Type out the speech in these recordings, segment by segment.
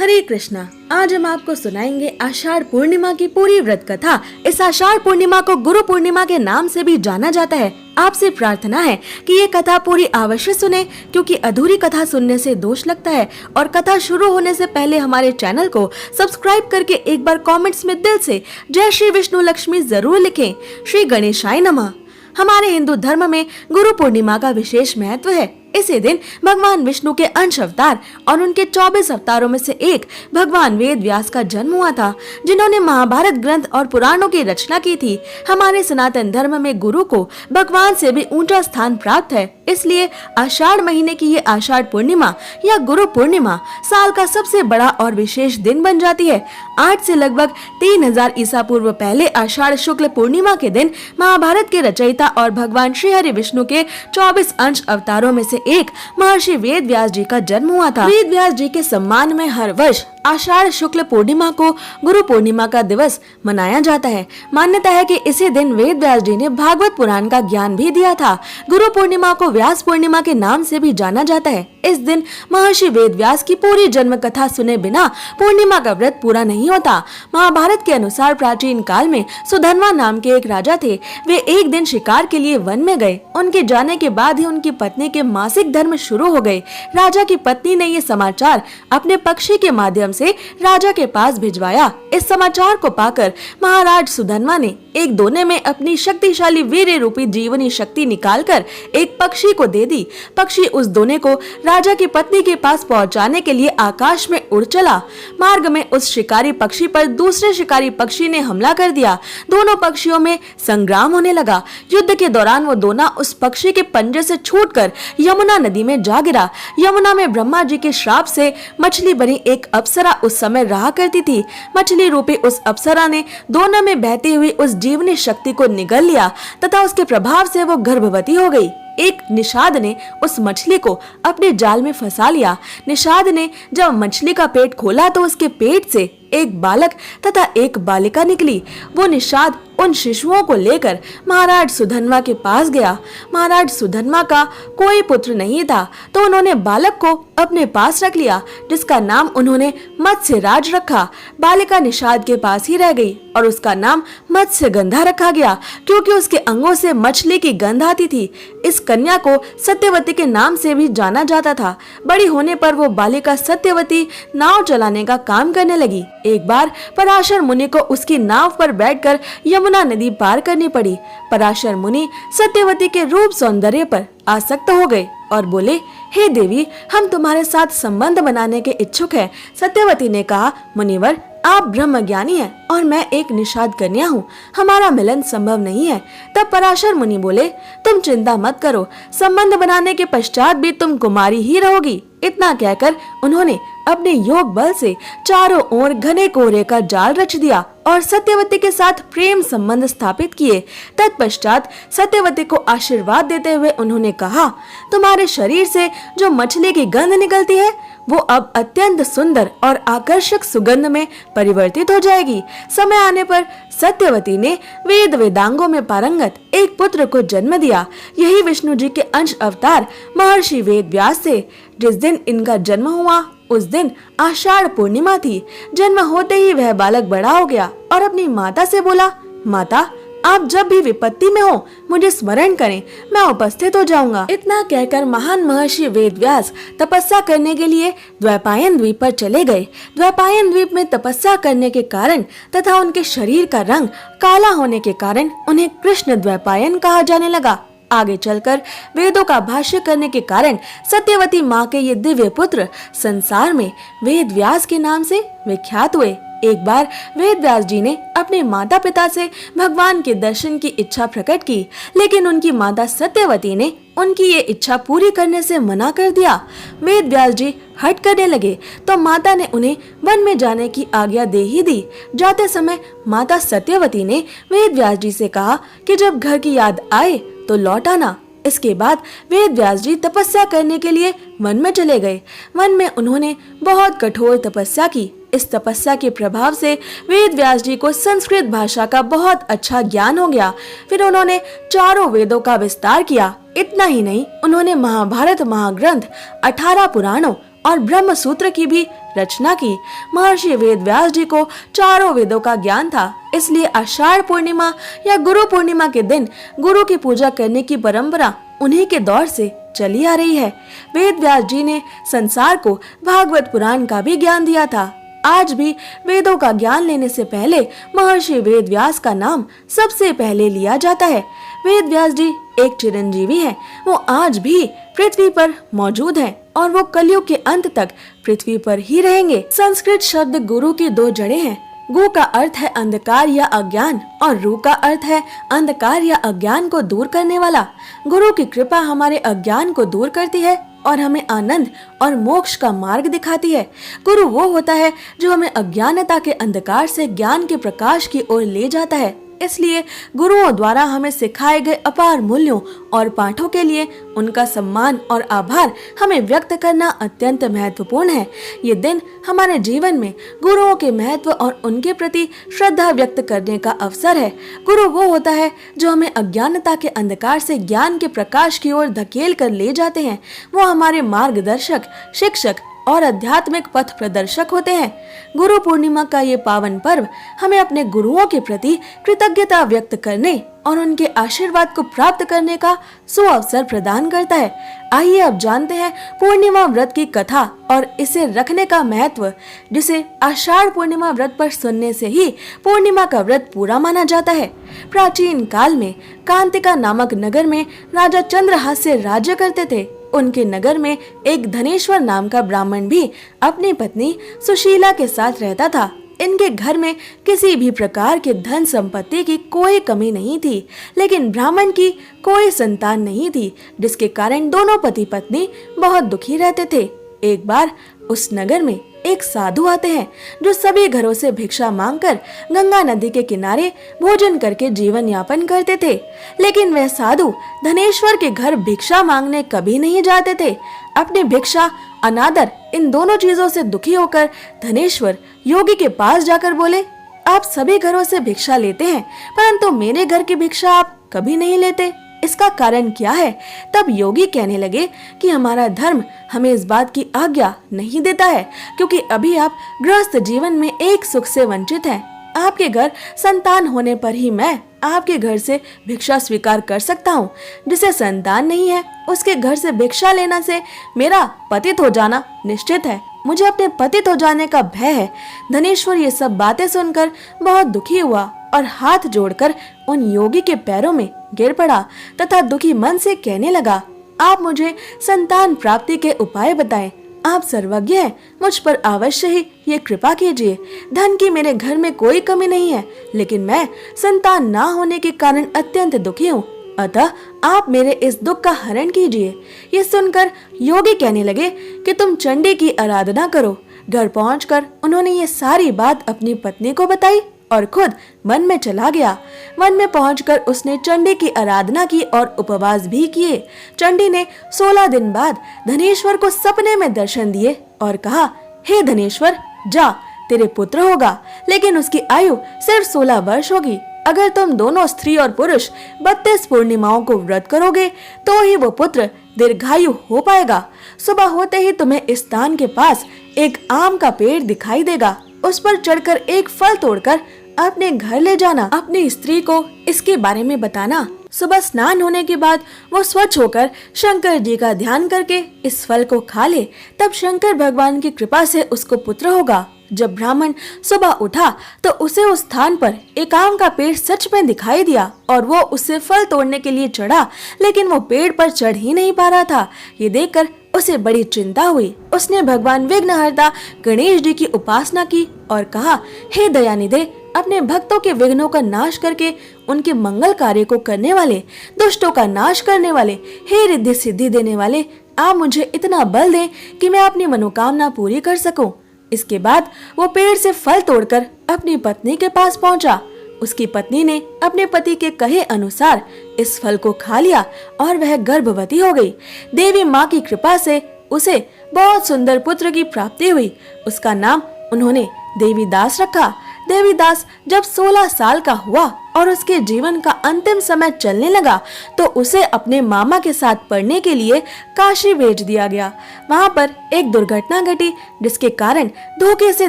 हरे कृष्णा। आज हम आपको सुनाएंगे आषाढ़ पूर्णिमा की पूरी व्रत कथा। इस आषाढ़ पूर्णिमा को गुरु पूर्णिमा के नाम से भी जाना जाता है। आपसे प्रार्थना है कि ये कथा पूरी अवश्य सुने, क्योंकि अधूरी कथा सुनने से दोष लगता है। और कथा शुरू होने से पहले हमारे चैनल को सब्सक्राइब करके एक बार कमेंट्स में दिल से जय श्री विष्णु लक्ष्मी जरूर लिखें। श्री गणेशाय नमः। हमारे हिंदू धर्म में गुरु पूर्णिमा का विशेष महत्व है। इसी दिन भगवान विष्णु के अंश अवतार और उनके 24 अवतारों में से एक भगवान वेद व्यास का जन्म हुआ था, जिन्होंने महाभारत ग्रंथ और पुराणों की रचना की थी। हमारे सनातन धर्म में गुरु को भगवान से भी ऊंचा स्थान प्राप्त है। इसलिए आषाढ़ महीने की ये आषाढ़ पूर्णिमा या गुरु पूर्णिमा साल का सबसे बड़ा और विशेष दिन बन जाती है। आज से लगभग 3000 ईसा पूर्व पहले आषाढ़ शुक्ल पूर्णिमा के दिन महाभारत के रचयिता और भगवान श्री हरि विष्णु के 24 अंश अवतारों में से एक महर्षि वेद व्यास जी का जन्म हुआ था। वेद व्यास जी के सम्मान में हर वर्ष आषाढ़ शुक्ल पूर्णिमा को गुरु पूर्णिमा का दिवस मनाया जाता है। मान्यता है कि इसी दिन वेद व्यास जी ने भागवत पुराण का ज्ञान भी दिया था। गुरु पूर्णिमा को व्यास पूर्णिमा के नाम से भी जाना जाता है। इस दिन महर्षि वेद व्यास की पूरी जन्म कथा सुने बिना पूर्णिमा का व्रत पूरा नहीं होता। महाभारत के अनुसार प्राचीन काल में सुधन्वा नाम के एक राजा थे। वे एक दिन शिकार के लिए वन में गए। उनके जाने के बाद ही उनकी पत्नी के मासिक धर्म शुरू हो गए। राजा की पत्नी ने ये समाचार अपने पक्षी के माध्यम से राजा के पास भिजवाया। इस समाचार को पाकर महाराज सुधन्वा ने एक दोने में अपनी शक्तिशाली वीर्य रूपी जीवनी शक्ति निकालकर एक पक्षी को दे दी। पक्षी उस दोने को राजा की पत्नी के पास पहुंचाने के लिए आकाश में उड़ चला। मार्ग में उस शिकारी पक्षी पर दूसरे शिकारी पक्षी ने हमला कर दिया। दोनों पक्षियों में संग्राम होने लगा। युद्ध के दौरान वो दोना उस पक्षी के पंजे से छूटकर यमुना नदी में जा गिरा। यमुना में ब्रह्मा जी के श्राप से मछली बनी एक अप्सरा उस समय रहा करती थी। मछली रूपी उस अप्सरा ने दोना में बहती हुई उस जीवनी शक्ति को निगल लिया तथा उसके प्रभाव से वो गर्भवती हो गई। एक निषाद ने उस मछली को अपने जाल में फंसा लिया। निषाद ने जब मछली का पेट खोला तो उसके पेट से एक बालक तथा एक बालिका निकली। वो निषाद उन शिशुओं को लेकर महाराज सुधन्वा के पास गया। महाराज सुधन्वा का कोई पुत्र नहीं था, तो उन्होंने बालक को अपने पास रख लिया, जिसका नाम उन्होंने मत्स्यराज रखा। बालिका निषाद के पास ही रह गई और उसका नाम मत्स्यगंधा रखा गया, क्योंकि उसके अंगों से मछली की गंध आती थी। इस कन्या को सत्यवती के नाम से भी जाना जाता था। बड़ी होने पर वो बालिका सत्यवती नाव चलाने का काम करने लगी। एक बार पराशर मुनि को उसकी नाव पर बैठकर यमुना नदी पार करनी पड़ी। पराशर मुनि सत्यवती के रूप सौंदर्य पर आसक्त हो गए और बोले, हे देवी, हम तुम्हारे साथ संबंध बनाने के इच्छुक हैं। सत्यवती ने कहा, मुनिवर, आप ब्रह्मज्ञानी हैं और मैं एक निषाद कन्या हूँ, हमारा मिलन संभव नहीं है। तब पराशर मुनि बोले, तुम चिंता मत करो, संबंध बनाने के पश्चात भी तुम कुमारी ही रहोगी। इतना कहकर उन्होंने अपने योग बल से चारों ओर घने कोहरे का जाल रच दिया और सत्यवती के साथ प्रेम संबंध स्थापित किए। तत्पश्चात सत्यवती को आशीर्वाद देते हुए उन्होंने कहा, तुम्हारे शरीर से जो मछली की गंध निकलती है वो अब अत्यंत सुंदर और आकर्षक सुगंध में परिवर्तित हो जाएगी। समय आने पर सत्यवती ने वेद वेदांगों में पारंगत एक पुत्र को जन्म दिया। यही विष्णु जी के अंश अवतार महर्षि वेद व्यास थे। जिस दिन इनका जन्म हुआ उस दिन आषाढ़ पूर्णिमा थी। जन्म होते ही वह बालक बड़ा हो गया और अपनी माता से बोला, माता, आप जब भी विपत्ति में हो मुझे स्मरण करें, मैं उपस्थित हो जाऊंगा। इतना कहकर महान महर्षि वेद व्यास तपस्या करने के लिए द्वैपायन द्वीप पर चले गए। द्वैपायन द्वीप में तपस्या करने के कारण तथा उनके शरीर का रंग काला होने के कारण उन्हें कृष्ण द्वैपायन कहा जाने लगा। आगे चलकर वेदों का भाष्य करने के कारण सत्यवती माँ के ये दिव्य पुत्र संसार में वेद व्यास के नाम से विख्यात हुए। एक बार वेद व्यास जी ने अपने माता पिता से भगवान के दर्शन की इच्छा प्रकट की, लेकिन उनकी माता सत्यवती ने उनकी ये इच्छा पूरी करने से मना कर दिया। वेद व्यास जी हट करने लगे तो माता ने उन्हें वन में जाने की आज्ञा दे ही दी। जाते समय माता सत्यवती ने वेद व्यास जी से कहा कि जब घर की याद आए तो लौट आना। इसके बाद वेद व्यास जी तपस्या करने के लिए वन में चले गए। वन में उन्होंने बहुत कठोर तपस्या की। इस तपस्या के प्रभाव से वेद व्यास जी को संस्कृत भाषा का बहुत अच्छा ज्ञान हो गया। फिर उन्होंने चारों वेदों का विस्तार किया। इतना ही नहीं, उन्होंने महाभारत महाग्रंथ, 18 पुराणों और ब्रह्म सूत्र की भी रचना की। महर्षि वेदव्यास जी को चारों वेदों का ज्ञान था, इसलिए आषाढ़ पूर्णिमा या गुरु पूर्णिमा के दिन गुरु की पूजा करने की परंपरा उन्हीं के दौर से चली आ रही है। वेदव्यास जी ने संसार को भागवत पुराण का भी ज्ञान दिया था। आज भी वेदों का ज्ञान लेने से पहले महर्षि वेदव्यास का नाम सबसे पहले लिया जाता है। वेदव्यास जी एक चिरंजीवी हैं। वो आज भी पृथ्वी पर मौजूद हैं और वो कलयुग के अंत तक पृथ्वी पर ही रहेंगे। संस्कृत शब्द गुरु की दो जड़ें हैं। गु का अर्थ है अंधकार या अज्ञान और रु का अर्थ है अंधकार या अज्ञान को दूर करने वाला। गुरु की कृपा हमारे अज्ञान को दूर करती है और हमें आनंद और मोक्ष का मार्ग दिखाती है। गुरु वो होता है जो हमें अज्ञानता के अंधकार से ज्ञान के प्रकाश की ओर ले जाता है। इसलिए गुरुओं द्वारा हमें सिखाए गए अपार मूल्यों और पाठों के लिए उनका सम्मान और आभार हमें व्यक्त करना अत्यंत महत्वपूर्ण है। ये दिन हमारे जीवन में गुरुओं के महत्व और उनके प्रति श्रद्धा व्यक्त करने का अवसर है। गुरु वो होता है जो हमें अज्ञानता के अंधकार से ज्ञान के प्रकाश की ओर धकेल कर ले जाते हैं। वो हमारे मार्गदर्शक, शिक्षक और आध्यात्मिक पथ प्रदर्शक होते हैं। गुरु पूर्णिमा का ये पावन पर्व हमें अपने गुरुओं के प्रति कृतज्ञता व्यक्त करने और उनके आशीर्वाद को प्राप्त करने का सुअवसर प्रदान करता है। आइए अब जानते हैं पूर्णिमा व्रत की कथा और इसे रखने का महत्व, जिसे आषाढ़ पूर्णिमा व्रत पर सुनने से ही पूर्णिमा का व्रत पूरा माना जाता है। प्राचीन काल में कांतिका नामक नगर में राजा चंद्रहास्य राज्य करते थे। उनके नगर में एक धनेश्वर नाम का ब्राह्मण भी अपनी पत्नी सुशीला के साथ रहता था। इनके घर में किसी भी प्रकार के धन संपत्ति की कोई कमी नहीं थी, लेकिन ब्राह्मण की कोई संतान नहीं थी, जिसके कारण दोनों पति पत्नी बहुत दुखी रहते थे। एक बार उस नगर में एक साधु आते हैं जो सभी घरों से भिक्षा मांगकर गंगा नदी के किनारे भोजन करके जीवन यापन करते थे। लेकिन वह साधु धनेश्वर के घर भिक्षा मांगने कभी नहीं जाते थे। अपनी भिक्षा, अनादर, इन दोनों चीजों से दुखी होकर धनेश्वर योगी के पास जाकर बोले, आप सभी घरों से भिक्षा लेते हैं, परंतु मेरे घर की भिक्षा आप कभी नहीं लेते, इसका कारण क्या है? तब योगी कहने लगे कि हमारा धर्म हमें इस बात की आज्ञा नहीं देता है, क्योंकि अभी आप गृहस्थ जीवन में एक सुख से वंचित हैं। आपके घर संतान होने पर ही मैं आपके घर से भिक्षा स्वीकार कर सकता हूँ। जिसे संतान नहीं है उसके घर से भिक्षा लेना से मेरा पतित हो जाना निश्चित है। मुझे अपने पतित हो जाने का भय है। धनेश्वर ये सब बातें सुनकर बहुत दुखी हुआ और हाथ जोड़कर उन योगी के पैरों में गिर पड़ा तथा दुखी मन से कहने लगा, आप मुझे संतान प्राप्ति के उपाय बताएं। आप सर्वज्ञ हैं, मुझ पर अवश्य ही ये कृपा कीजिए। धन की मेरे घर में कोई कमी नहीं है, लेकिन मैं संतान ना होने के कारण अत्यंत दुखी हूँ, अतः आप मेरे इस दुख का हरण कीजिए। ये सुनकर योगी कहने लगे कि तुम चंडी की आराधना करो। घर पहुंचकर उन्होंने ये सारी बात अपनी पत्नी को बताई और खुद वन में चला गया। वन में पहुंचकर उसने चंडी की आराधना की और उपवास भी किए। चंडी ने 16 दिन बाद धनेश्वर को सपने में दर्शन दिए और कहा, हे धनेश्वर, जा, तेरे पुत्र होगा, लेकिन उसकी आयु सिर्फ 16 वर्ष होगी। अगर तुम दोनों स्त्री और पुरुष 32 पूर्णिमाओं को व्रत करोगे तो ही वो पुत्र दीर्घायु हो पाएगा। सुबह होते ही तुम्हें इस स्थान के पास एक आम का पेड़ दिखाई देगा। उस पर चढ़कर एक फल तोड़कर अपने घर ले जाना। अपनी स्त्री को इसके बारे में बताना। सुबह स्नान होने के बाद वो स्वच्छ होकर शंकर जी का ध्यान करके इस फल को खा ले, तब शंकर भगवान की कृपा से उसको पुत्र होगा। जब ब्राह्मण सुबह उठा तो उसे उस स्थान पर एक आम का पेड़ सच में दिखाई दिया और वो उससे फल तोड़ने के लिए चढ़ा, लेकिन वो पेड़ पर चढ़ ही नहीं पा रहा था। ये देखकर उसे बड़ी चिंता हुई। उसने भगवान विघ्नहर्ता गणेश जी की उपासना की और कहा, हे दयानिधे, अपने भक्तों के विघ्नों का नाश करके उनके मंगल कार्य को करने वाले, दुष्टों का नाश करने वाले, हे रिद्धि सिद्धि देने वाले, आप मुझे इतना बल दें कि मैं अपनी मनोकामना पूरी कर सकूं। इसके बाद वो पेड़ से फल तोड़कर अपनी पत्नी के पास पहुंचा। उसकी पत्नी ने अपने पति के कहे अनुसार इस फल को खा लिया और वह गर्भवती हो गई। देवी माँ की कृपा से उसे बहुत सुंदर पुत्र की प्राप्ति हुई। उसका नाम उन्होंने देवीदास रखा। देवीदास जब 16 साल का हुआ और उसके जीवन का अंतिम समय चलने लगा तो उसे अपने मामा के साथ पढ़ने के लिए काशी भेज दिया गया। वहाँ पर एक दुर्घटना घटी जिसके कारण धोखे से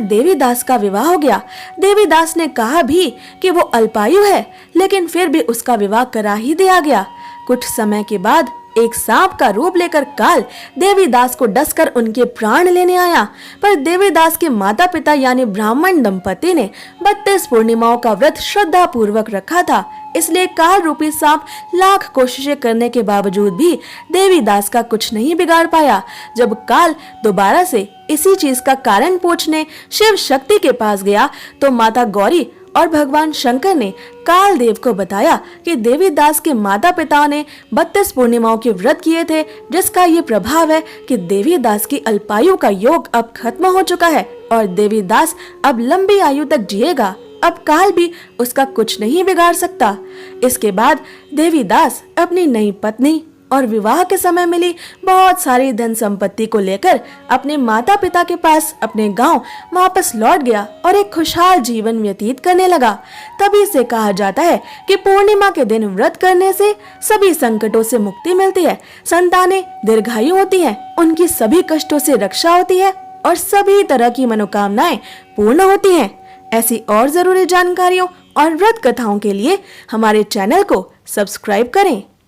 देवीदास का विवाह हो गया। देवीदास ने कहा भी कि वो अल्पायु है, लेकिन फिर भी उसका विवाह करा ही दिया गया। कुछ समय के बाद एक सांप का रूप लेकर काल देवीदास को डसकर उनके प्राण लेने आया, पर देवीदास के माता पिता यानी ब्राह्मण दंपति ने 32 पूर्णिमाओं का व्रत श्रद्धा पूर्वक रखा था, इसलिए काल रूपी सांप लाख कोशिशें करने के बावजूद भी देवीदास का कुछ नहीं बिगाड़ पाया। जब काल दोबारा से इसी चीज का कारण पूछने शिव शक्ति के पास गया तो माता गौरी और भगवान शंकर ने काल देव को बताया कि देवीदास के माता पिता ने 32 पूर्णिमाओं के व्रत किए थे, जिसका ये प्रभाव है कि देवीदास की अल्पायु का योग अब खत्म हो चुका है और देवीदास अब लंबी आयु तक जिएगा। अब काल भी उसका कुछ नहीं बिगाड़ सकता। इसके बाद देवीदास अपनी नई पत्नी और विवाह के समय मिली बहुत सारी धन संपत्ति को लेकर अपने माता पिता के पास अपने गांव वापस लौट गया और एक खुशहाल जीवन व्यतीत करने लगा। तभी से कहा जाता है कि पूर्णिमा के दिन व्रत करने से सभी संकटों से मुक्ति मिलती है, संतानें दीर्घायु होती हैं, उनकी सभी कष्टों से रक्षा होती है और सभी तरह की मनोकामनाएं पूर्ण होती हैं। ऐसी और जरूरी जानकारियों और व्रत कथाओं के लिए हमारे चैनल को सब्सक्राइब करें।